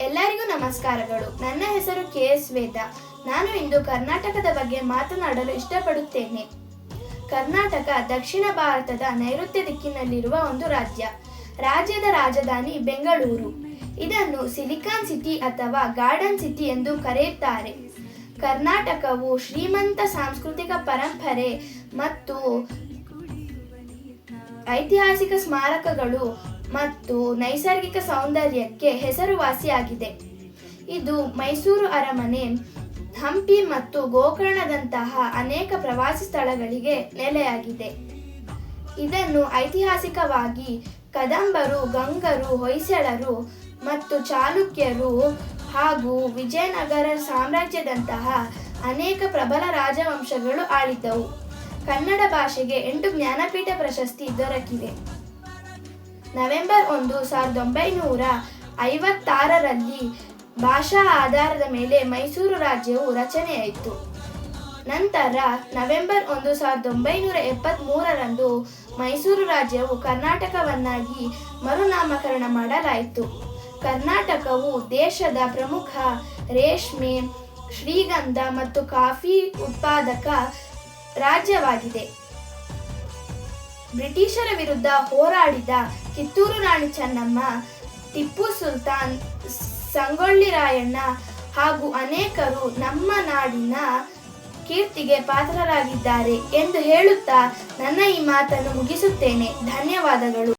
ಎಲ್ಲರಿಗೂ ನಮಸ್ಕಾರಗಳು. ನನ್ನ ಹೆಸರು ಕೆ.ಎಸ್. ವೇದ. ನಾನು ಇಂದು ಕರ್ನಾಟಕದ ಬಗ್ಗೆ ಮಾತನಾಡಲು ಇಷ್ಟಪಡುತ್ತೇನೆ. ಕರ್ನಾಟಕ ದಕ್ಷಿಣ ಭಾರತದ ನೈಋತ್ಯ ದಿಕ್ಕಿನಲ್ಲಿರುವ ಒಂದು ರಾಜ್ಯ. ರಾಜ್ಯದ ರಾಜಧಾನಿ ಬೆಂಗಳೂರು. ಇದನ್ನು ಸಿಲಿಕಾನ್ ಸಿಟಿ ಅಥವಾ ಗಾರ್ಡನ್ ಸಿಟಿ ಎಂದು ಕರೆಯುತ್ತಾರೆ. ಕರ್ನಾಟಕವು ಶ್ರೀಮಂತ ಸಾಂಸ್ಕೃತಿಕ ಪರಂಪರೆ ಮತ್ತು ಐತಿಹಾಸಿಕ ಸ್ಮಾರಕಗಳು ಮತ್ತು ನೈಸರ್ಗಿಕ ಸೌಂದರ್ಯಕ್ಕೆ ಹೆಸರುವಾಸಿಯಾಗಿದೆ. ಇದು ಮೈಸೂರು ಅರಮನೆ, ಹಂಪಿ ಮತ್ತು ಗೋಕರ್ಣದಂತಹ ಅನೇಕ ಪ್ರವಾಸಿ ಸ್ಥಳಗಳಿಗೆ ನೆಲೆಯಾಗಿದೆ. ಇದನ್ನು ಐತಿಹಾಸಿಕವಾಗಿ ಕದಂಬರು, ಗಂಗರು, ಹೊಯ್ಸಳರು ಮತ್ತು ಚಾಲುಕ್ಯರು ಹಾಗೂ ವಿಜಯನಗರ ಸಾಮ್ರಾಜ್ಯದಂತಹ ಅನೇಕ ಪ್ರಬಲ ರಾಜವಂಶಗಳು ಆಳಿದ್ದವು. ಕನ್ನಡ ಭಾಷೆಗೆ 8 ಜ್ಞಾನಪೀಠ ಪ್ರಶಸ್ತಿ ದೊರಕಿವೆ. ನವೆಂಬರ್ 1, 1956ರಲ್ಲಿ ಭಾಷಾ ಆಧಾರದ ಮೇಲೆ ಮೈಸೂರು ರಾಜ್ಯವು ರಚನೆಯಾಯಿತು. ನಂತರ ನವೆಂಬರ್ 1, 1973ರಂದು ಮೈಸೂರು ರಾಜ್ಯವು ಕರ್ನಾಟಕವನ್ನಾಗಿ ಮರುನಾಮಕರಣ ಮಾಡಲಾಯಿತು. ಕರ್ನಾಟಕವು ದೇಶದ ಪ್ರಮುಖ ರೇಷ್ಮೆ, ಶ್ರೀಗಂಧ ಮತ್ತು ಕಾಫಿ ಉತ್ಪಾದಕ ರಾಜ್ಯವಾಗಿದೆ. ಬ್ರಿಟಿಷರ ವಿರುದ್ಧ ಹೋರಾಡಿದ ಕಿತ್ತೂರು ರಾಣಿ ಚೆನ್ನಮ್ಮ, ಟಿಪ್ಪು ಸುಲ್ತಾನ್, ಸಂಗೊಳ್ಳಿ ರಾಯಣ್ಣ ಹಾಗೂ ಅನೇಕರು ನಮ್ಮ ನಾಡಿನ ಕೀರ್ತಿಗೆ ಪಾತ್ರರಾಗಿದ್ದಾರೆ ಎಂದು ಹೇಳುತ್ತಾ ನನ್ನ ಈ ಮಾತನ್ನು ಮುಗಿಸುತ್ತೇನೆ. ಧನ್ಯವಾದಗಳು.